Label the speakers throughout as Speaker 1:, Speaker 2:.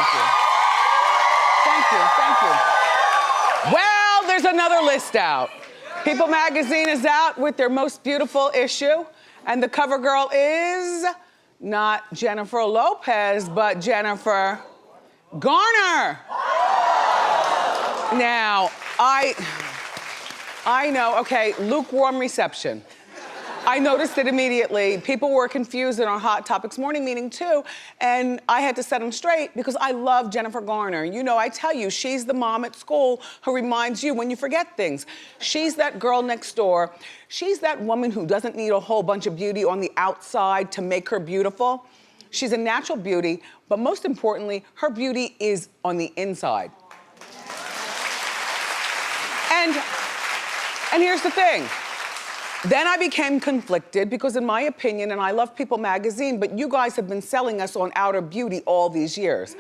Speaker 1: Thank you. Thank you, thank you. Well, there's another list out. People magazine is out with their most beautiful issue, and the cover girl is not Jennifer Lopez, but Jennifer Garner. Now, I know, okay, lukewarm reception. I noticed it immediately. People were confused in our Hot Topics morning meeting too, and I had to set them straight because I love Jennifer Garner. You know, I tell you, she's the mom at school who reminds you when you forget things. She's that girl next door. She's that woman who doesn't need a whole bunch of beauty on the outside to make her beautiful. She's a natural beauty, but most importantly, her beauty is on the inside. And here's the thing. Then I became conflicted because in my opinion, and I love People magazine, but you guys have been selling us on outer beauty all these years.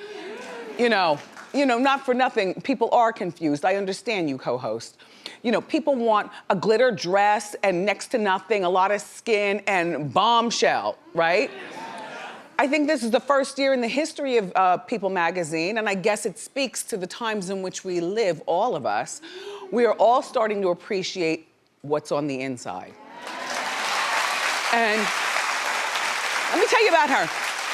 Speaker 1: You know, not for nothing, people are confused. I understand you, co-host. You know, people want a glitter dress and next to nothing, a lot of skin and bombshell, right? I think this is the first year in the history of People magazine, and I guess it speaks to the times in which we live, all of us. We are all starting to appreciate what's on the inside. And let me tell you about her.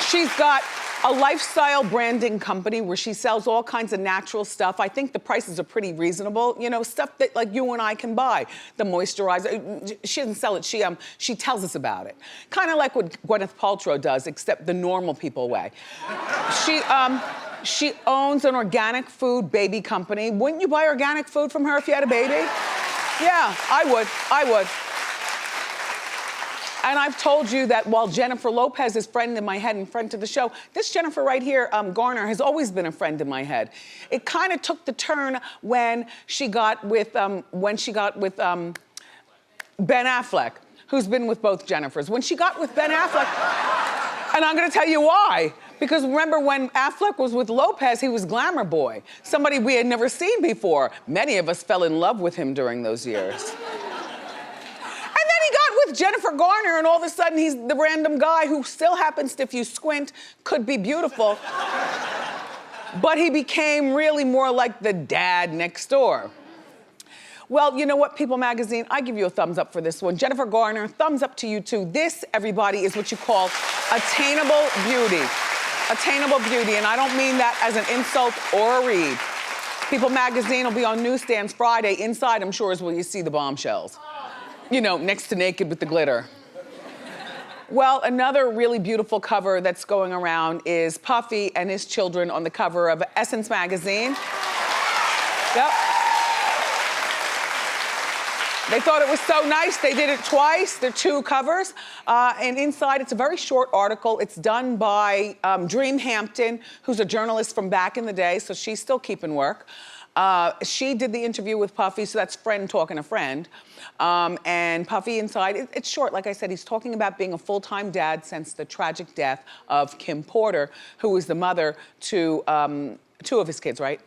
Speaker 1: She's got a lifestyle branding company where she sells all kinds of natural stuff. I think the prices are pretty reasonable. You know, stuff that like you and I can buy. The moisturizer, she doesn't sell it, she tells us about it. Kind of like what Gwyneth Paltrow does, except the normal people way. She owns an organic food baby company. Wouldn't you buy organic food from her if you had a baby? Yeah, I would. And I've told you that while Jennifer Lopez is friend in my head and friend to the show, this Jennifer right here, Garner, has always been a friend in my head. It kind of took the turn when she got with Ben Affleck, who's been with both Jennifers. When she got with Ben Affleck, and I'm gonna tell you why. Because remember when Affleck was with Lopez, he was glamour boy. Somebody we had never seen before. Many of us fell in love with him during those years. And then he got with Jennifer Garner and all of a sudden he's the random guy who still happens to, if you squint, could be beautiful. But he became really more like the dad next door. Well, you know what, People magazine, I give you a thumbs up for this one. Jennifer Garner, thumbs up to you too. This, everybody, is what you call attainable beauty. Attainable beauty, and I don't mean that as an insult or a read. People magazine will be on newsstands Friday. Inside, I'm sure, is where you see the bombshells. You know, next to naked with the glitter. Well, another really beautiful cover that's going around is Puffy and his children on the cover of Essence magazine. Yep. They thought it was so nice, they did it twice. They're two covers. And inside, it's a very short article. It's done by Dream Hampton, who's a journalist from back in the day, so she's still keeping work. She did the interview with Puffy, so that's friend talking to friend. And Puffy inside, it's short, like I said, he's talking about being a full-time dad since the tragic death of Kim Porter, who was the mother to 2 of his kids, right?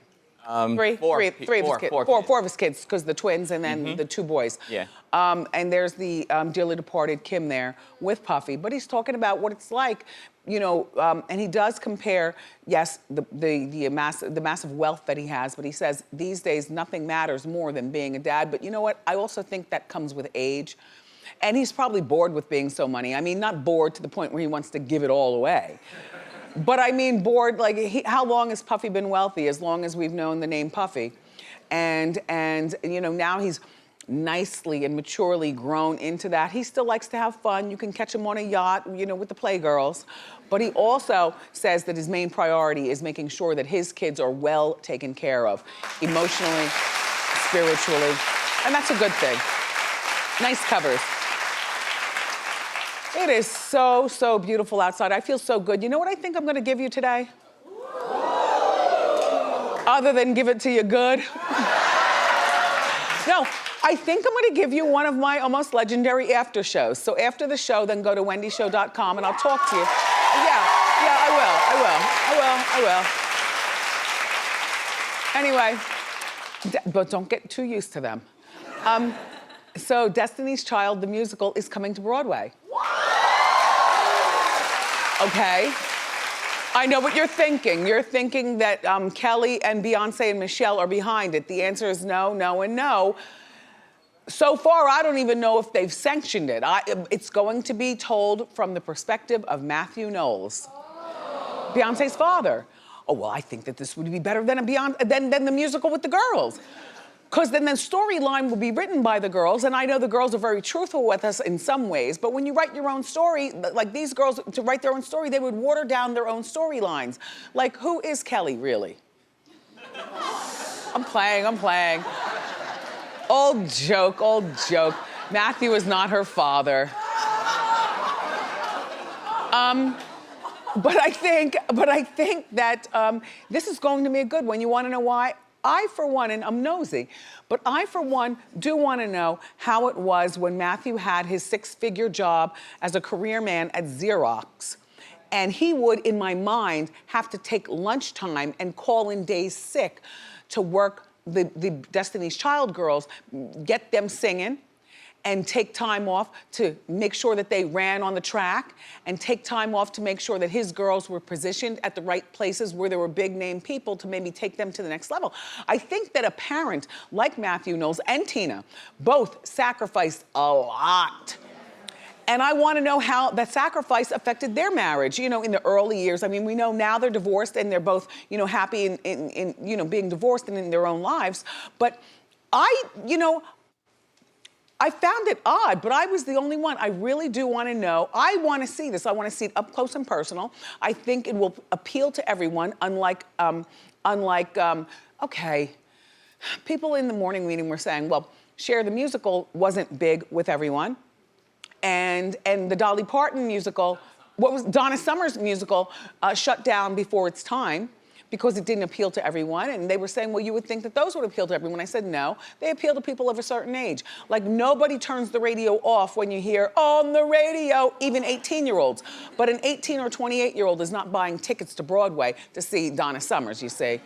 Speaker 1: Three of his kids, because the twins and then the 2 boys.
Speaker 2: Yeah.
Speaker 1: And there's the dearly departed Kim there with Puffy. But he's talking about what it's like, you know, and he does compare, yes, the massive wealth that he has, but he says these days nothing matters more than being a dad. But you know what? I also think that comes with age. And he's probably bored with being so money. I mean, not bored to the point where he wants to give it all away. But I mean bored, like how long has Puffy been wealthy? As long as we've known the name Puffy. And you know, now he's nicely and maturely grown into that. He still likes to have fun. You can catch him on a yacht, you know, with the Playgirls. But he also says that his main priority is making sure that his kids are well taken care of, emotionally, spiritually. And that's a good thing. Nice covers. It is so, so beautiful outside. I feel so good. You know what I think I'm gonna give you today? Other than give it to you good. No, I think I'm gonna give you one of my almost legendary after shows. So after the show, then go to wendyshow.com and I'll talk to you. Yeah, I will. Anyway, but don't get too used to them. So Destiny's Child, the musical, is coming to Broadway. Okay. I know what you're thinking. You're thinking that Kelly and Beyonce and Michelle are behind it. The answer is no, no, and no. So far, I don't even know if they've sanctioned it. It's going to be told from the perspective of Matthew Knowles, Beyonce's father. Oh, well, I think that this would be better than than the musical with the girls. Because then the storyline will be written by the girls, and I know the girls are very truthful with us in some ways, but when you write your own story, like these girls, to write their own story, they would water down their own storylines. Like, who is Kelly, really? I'm playing. Old joke. Matthew is not her father. But I think that this is going to be a good one. You wanna know why? I, for one, and I'm nosy, but I, for one, do wanna know how it was when Matthew had his 6-figure job as a career man at Xerox. And he would, in my mind, have to take lunchtime and call in days sick to work the Destiny's Child girls, get them singing, and take time off to make sure that they ran on the track, and take time off to make sure that his girls were positioned at the right places where there were big name people to maybe take them to the next level. I think that a parent like Matthew Knowles and Tina both sacrificed a lot. And I wanna know how that sacrifice affected their marriage, in the early years. I mean, we know now they're divorced and they're both, happy in being divorced and in their own lives. But I found it odd, but I was the only one. I really do wanna know. I wanna see this. I wanna see it up close and personal. I think it will appeal to everyone, unlike, okay, people in the morning meeting were saying, well, Cher the musical wasn't big with everyone. And the Dolly Parton musical, Donna Summer's musical, shut down before its time, because it didn't appeal to everyone. And they were saying, well, you would think that those would appeal to everyone. I said, no, they appeal to people of a certain age. Like, nobody turns the radio off when you hear, on the radio, even 18-year-olds. But an 18 or 28-year-old is not buying tickets to Broadway to see Donna Summers, you see.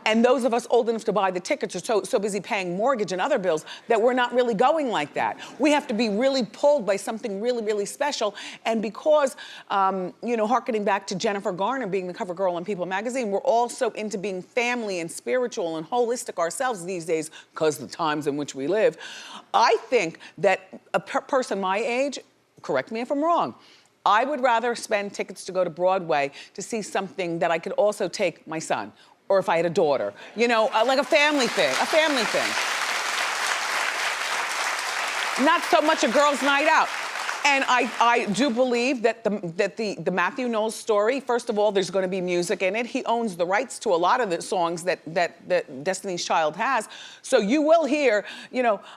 Speaker 1: And those of us old enough to buy the tickets are so busy paying mortgage and other bills that we're not really going like that. We have to be really pulled by something really, really special. And because, hearkening back to Jennifer Garner being the cover girl on People magazine, we're all so into being family and spiritual and holistic ourselves these days, because the times in which we live. I think that a person my age, correct me if I'm wrong, I would rather spend tickets to go to Broadway to see something that I could also take my son, or if I had a daughter, like a family thing. Not so much a girls' night out. And I do believe that the Matthew Knowles story, first of all, there's gonna be music in it. He owns the rights to a lot of the songs that Destiny's Child has. So you will hear,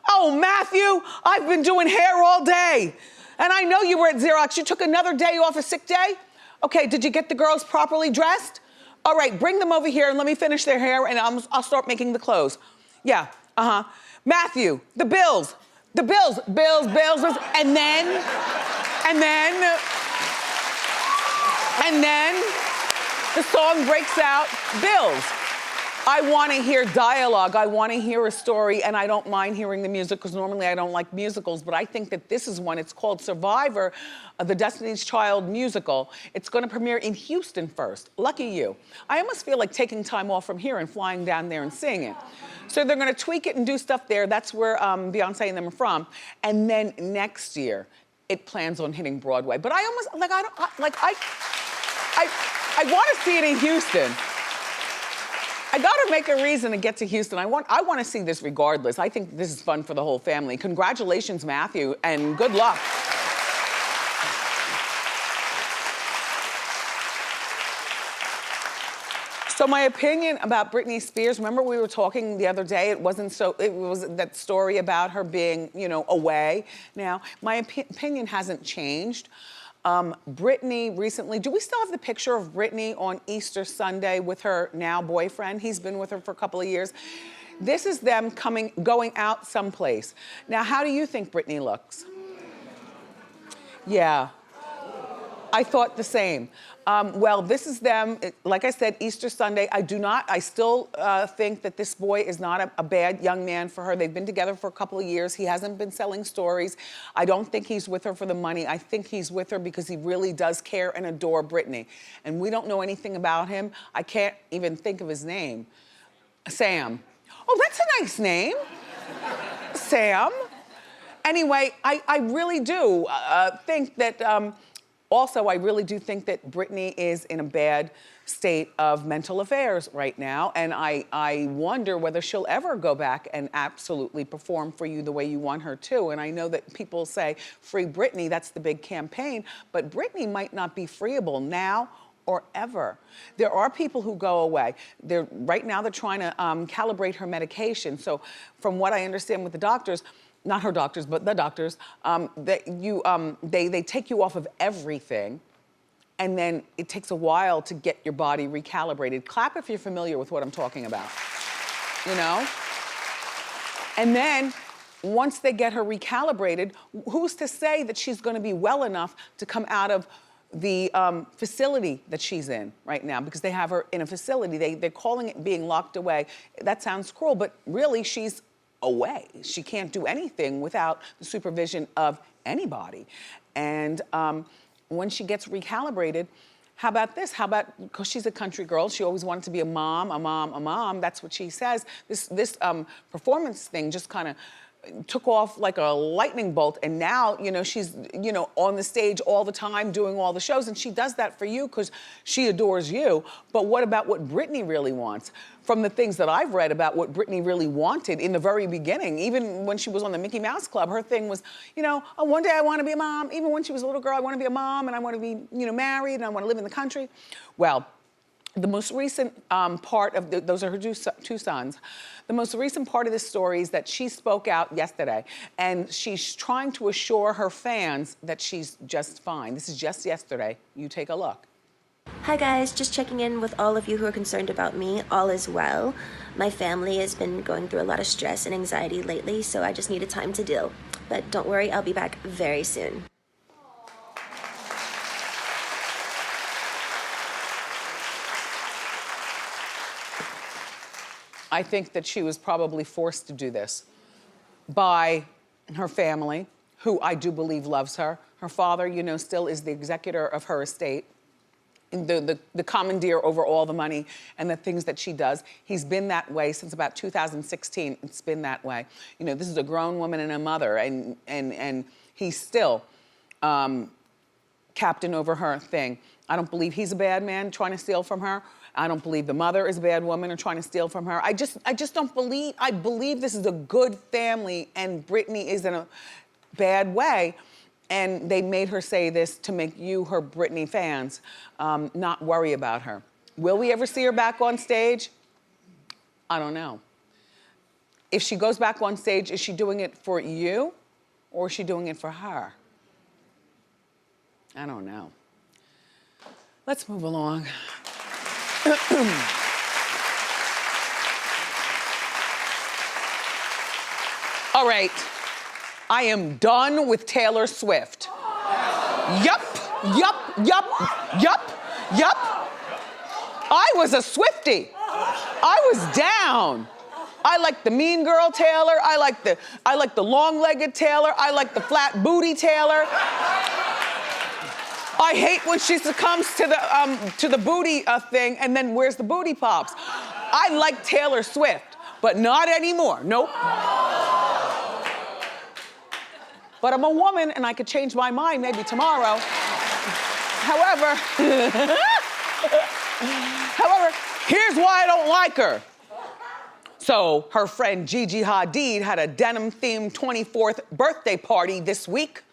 Speaker 1: oh, Matthew, I've been doing hair all day. And I know you were at Xerox. You took another day off, a sick day? Okay, did you get the girls properly dressed? All right, bring them over here and let me finish their hair, and I'll start making the clothes. Yeah, Matthew, the bills, bills, and then the song breaks out, bills. I wanna hear dialogue, I wanna hear a story, and I don't mind hearing the music, because normally I don't like musicals, but I think that this is one. It's called Survivor, the Destiny's Child musical. It's gonna premiere in Houston first. Lucky you. I almost feel like taking time off from here and flying down there and seeing it. So they're gonna tweak it and do stuff there. That's where Beyonce and them are from. And then next year, it plans on hitting Broadway. But I wanna see it in Houston. I gotta make a reason to get to Houston. I wanna see this regardless. I think this is fun for the whole family. Congratulations, Matthew, and good luck. So my opinion about Britney Spears, remember we were talking the other day, it was that story about her being, away. Now, my opinion hasn't changed. Britney recently, do we still have the picture of Britney on Easter Sunday with her now boyfriend? He's been with her for a couple of years. This is them going out someplace. Now, how do you think Britney looks? Yeah. I thought the same. Well, this is them. Like I said, Easter Sunday. I still think that this boy is not a bad young man for her. They've been together for a couple of years. He hasn't been selling stories. I don't think he's with her for the money. I think he's with her because he really does care and adore Britney. And we don't know anything about him. I can't even think of his name. Sam. Oh, that's a nice name. Sam. Anyway, I really do think that, also, I really do think that Britney is in a bad state of mental affairs right now, and I wonder whether she'll ever go back and absolutely perform for you the way you want her to. And I know that people say, free Britney, that's the big campaign, but Britney might not be freeable now or ever. There are people who go away. Right now they're trying to calibrate her medication. So from what I understand with the doctors, not her doctors, but the doctors, they take you off of everything, and then it takes a while to get your body recalibrated. Clap if you're familiar with what I'm talking about, you know? And then, once they get her recalibrated, who's to say that she's gonna be well enough to come out of the facility that she's in right now, because they have her in a facility. They're calling it being locked away. That sounds cruel, but really she's away. She can't do anything without the supervision of anybody. And when she gets recalibrated, how about this? How about, because she's a country girl, she always wanted to be a mom, a mom, a mom. That's what she says. This performance thing just kind of took off like a lightning bolt, and now, you know, she's, you know, on the stage all the time doing all the shows, and she does that for you because she adores you. But what about what Britney really wants? From the things that I've read about what Britney really wanted in the very beginning, even when she was on the Mickey Mouse Club, her thing was, you know, oh, one day I want to be a mom. Even when she was a little girl, I want to be a mom, and I want to be, you know, married, and I want to live in the country. Well, the most recent part of those are her two sons. The most recent part of this story is that she spoke out yesterday, and she's trying to assure her fans that she's just fine. This is just yesterday. You take a look.
Speaker 2: Hi guys, just checking in with all of you who are concerned about me. All is well. My family has been going through a lot of stress and anxiety lately, so I just needed time to deal. But don't worry, I'll be back very soon.
Speaker 1: I think that she was probably forced to do this by her family, who I do believe loves her. Her father, you know, still is the executor of her estate, the commandeer over all the money and the things that she does. He's been that way since about 2016. It's been that way. You know, this is a grown woman and a mother, and he's still captain over her thing. I don't believe he's a bad man trying to steal from her. I don't believe the mother is a bad woman or trying to steal from her. I just don't believe, I believe this is a good family and Britney is in a bad way. And they made her say this to make you, her Britney fans, not worry about her. Will we ever see her back on stage? I don't know. If she goes back on stage, is she doing it for you or is she doing it for her? I don't know. Let's move along. All right, I am done with Taylor Swift. Yup. I was a Swiftie. I was down. I like the mean girl Taylor. I like the long-legged Taylor. I like the flat booty Taylor. I hate when she succumbs to the booty thing and then wears the booty pops. I like Taylor Swift, but not anymore. Nope. But I'm a woman and I could change my mind maybe tomorrow. However, here's why I don't like her. So her friend Gigi Hadid had a denim-themed 24th birthday party this week.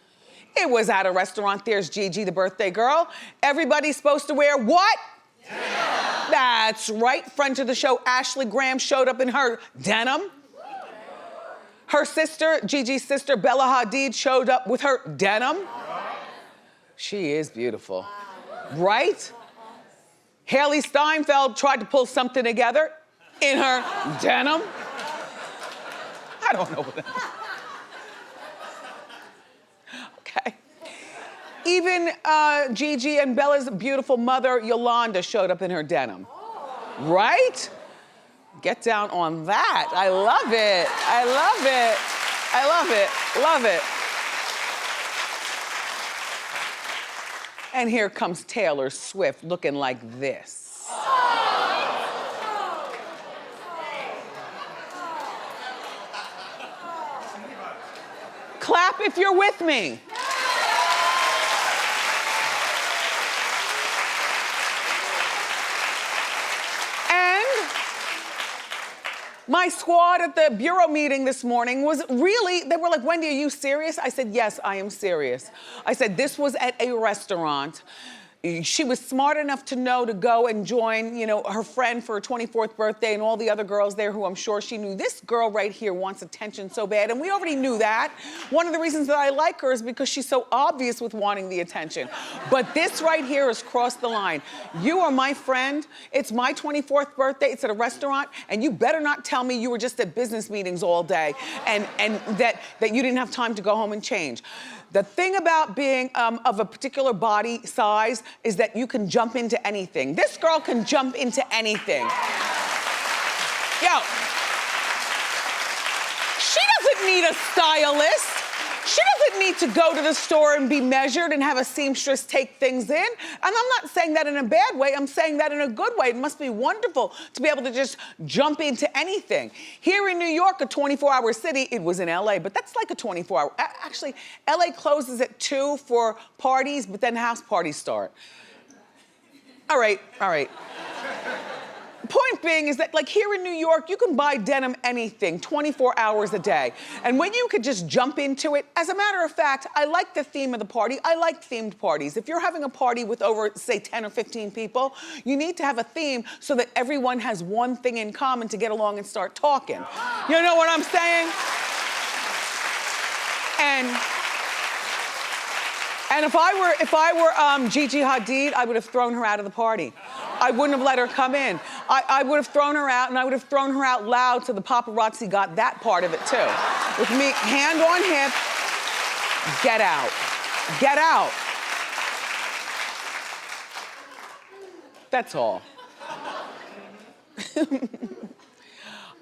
Speaker 1: It was at a restaurant. There's Gigi, the birthday girl. Everybody's supposed to wear what? Denim. That's right. Friend of the show, Ashley Graham, showed up in her denim. Her sister, Gigi's sister, Bella Hadid, showed up with her denim. She is beautiful, right? Haley Steinfeld tried to pull something together in her denim. I don't know what that is. Okay. Even Gigi and Bella's beautiful mother, Yolanda, showed up in her denim. Right? Get down on that. I love it. I love it. I love it. Love it. And here comes Taylor Swift looking like this. Clap if you're with me. My squad at the bureau meeting this morning was really, they were like, Wendy, are you serious? I said, yes, I am serious. I said, this was at a restaurant. She was smart enough to know to go and join, you know, her friend for her 24th birthday and all the other girls there who I'm sure she knew. This girl right here wants attention so bad, and we already knew that. One of the reasons that I like her is because she's so obvious with wanting the attention. But this right here has crossed the line. You are my friend. It's my 24th birthday. It's at a restaurant, and you better not tell me you were just at business meetings all day and that you didn't have time to go home and change. The thing about being of a particular body size is that you can jump into anything. This girl can jump into anything. Yo, she doesn't need a stylist. She doesn't need to go to the store and be measured and have a seamstress take things in. And I'm not saying that in a bad way, I'm saying that in a good way. It must be wonderful to be able to just jump into anything. Here in New York, a 24-hour city, it was in LA, but that's like a 24-hour. Actually, LA closes at 2 for parties, but then house parties start. All right, all right. Point being is that, like, here in New York, you can buy denim anything 24 hours a day. And when you could just jump into it, as a matter of fact, I like the theme of the party. I like themed parties. If you're having a party with over, say, 10 or 15 people, you need to have a theme so that everyone has one thing in common to get along and start talking. You know what I'm saying? And if I were Gigi Hadid, I would have thrown her out of the party. I wouldn't have let her come in. I would have thrown her out, and I would have thrown her out loud so the paparazzi got that part of it too. With me, hand on hip, get out. Get out. That's all.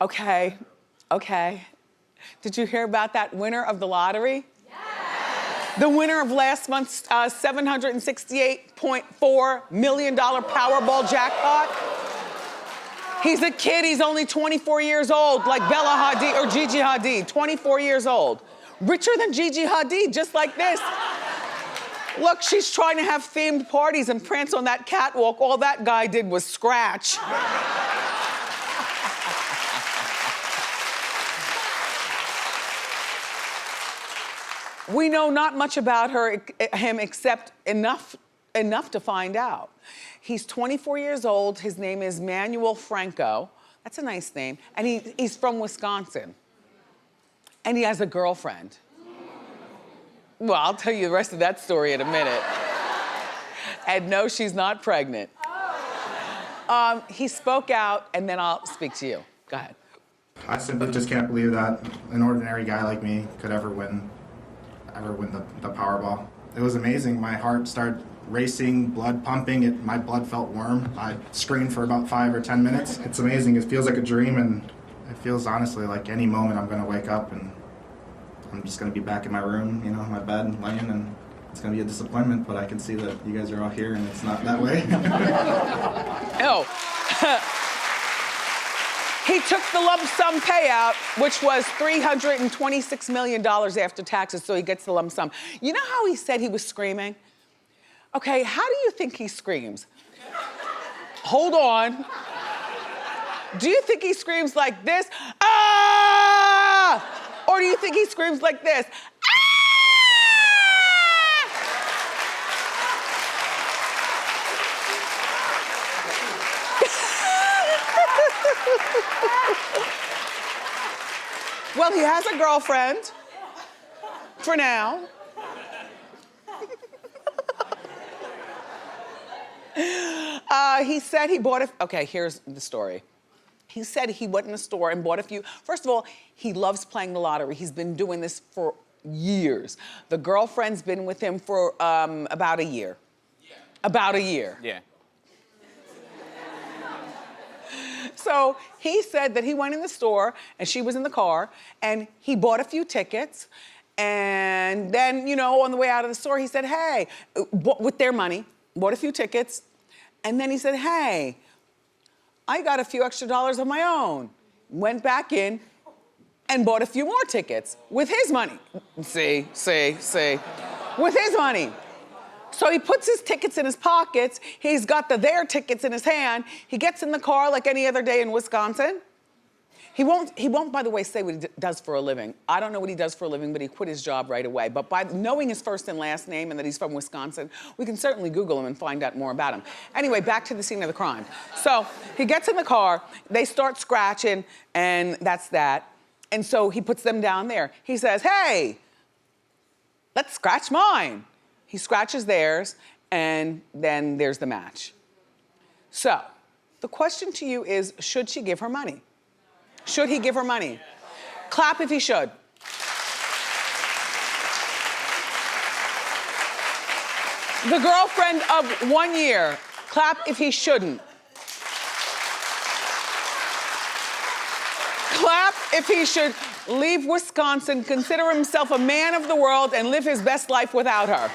Speaker 1: Okay, okay. Did you hear about that winner of the lottery? The winner of last month's $768.4 million Powerball jackpot. He's a kid, he's only 24 years old, like Bella Hadid or Gigi Hadid, 24 years old. Richer than Gigi Hadid, just like this. Look, she's trying to have themed parties and prance on that catwalk. All that guy did was scratch. We know not much about him except enough to find out. He's 24 years old. His name is Manuel Franco. That's a nice name. And he's from Wisconsin. And he has a girlfriend. Well, I'll tell you the rest of that story in a minute. And no, she's not pregnant. He spoke out, and then I'll speak to you. Go ahead.
Speaker 3: I simply just can't believe that an ordinary guy like me could ever win the Powerball. It was amazing. My heart started racing, blood pumping. My blood felt warm. I screamed for about 5 or 10 minutes. It's amazing. It feels like a dream, and it feels honestly like any moment I'm going to wake up and I'm just going to be back in my room, you know, my bed, laying, and it's going to be a disappointment, but I can see that you guys are all here and it's not that way.
Speaker 1: Oh. He took the lump sum payout, which was $326 million after taxes, so he gets the lump sum. You know how he said he was screaming? Okay, how do you think he screams? Hold on. Do you think he screams like this? Ah! Or do you think he screams like this? Well, he has a girlfriend, for now. He said he bought okay, here's the story. He said he went in the store and bought a few. First of all, he loves playing the lottery. He's been doing this for years. The girlfriend's been with him for about a year. Yeah. About a year.
Speaker 4: Yeah.
Speaker 1: So he said that he went in the store and she was in the car and he bought a few tickets. And then, you know, on the way out of the store, he said, hey, with their money, bought a few tickets. And then he said, hey, I got a few extra dollars of my own. Went back in and bought a few more tickets with his money. See. With his money. So he puts his tickets in his pockets. He's got their tickets in his hand. He gets in the car like any other day in Wisconsin. He won't, by the way, say what he does for a living. I don't know what he does for a living, but he quit his job right away. But by knowing his first and last name and that he's from Wisconsin, we can certainly Google him and find out more about him. Anyway, back to the scene of the crime. So he gets in the car, they start scratching, and that's that. And so he puts them down there. He says, hey, let's scratch mine. He scratches theirs, and then there's the match. So the question to you is, should she give her money? Should he give her money? Clap if he should. The girlfriend of 1 year, clap if he shouldn't. Clap if he should leave Wisconsin, consider himself a man of the world, and live his best life without her.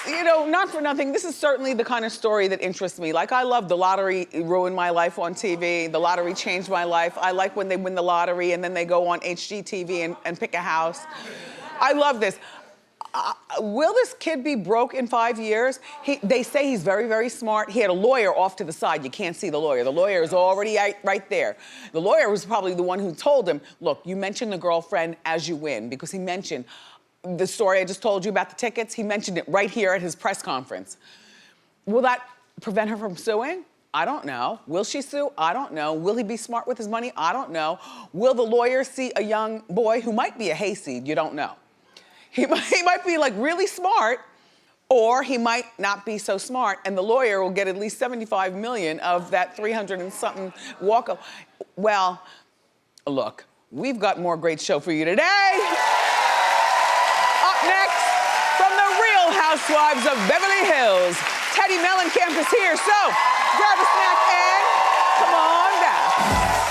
Speaker 1: You know, not for nothing, this is certainly the kind of story that interests me. Like, I love The Lottery Ruined My Life on TV. The Lottery Changed My Life. I like when they win the lottery and then they go on HGTV and pick a house. I love this. Will this kid be broke in 5 years? They say he's very, very smart. He had a lawyer off to the side. You can't see the lawyer. The lawyer is already right there. The lawyer was probably the one who told him, look, you mention the girlfriend as you win, because he mentioned the story I just told you about the tickets. He mentioned it right here at his press conference. Will that prevent her from suing? I don't know. Will she sue? I don't know. Will he be smart with his money? I don't know. Will the lawyer see a young boy who might be a hayseed? You don't know. He might be like really smart, or he might not be so smart, and the lawyer will get at least 75 million of that 300 and something walk-up. Well, look, we've got more great show for you today. Up next, from the Real Housewives of Beverly Hills, Teddy Mellencamp is here, so grab a snack and come on back.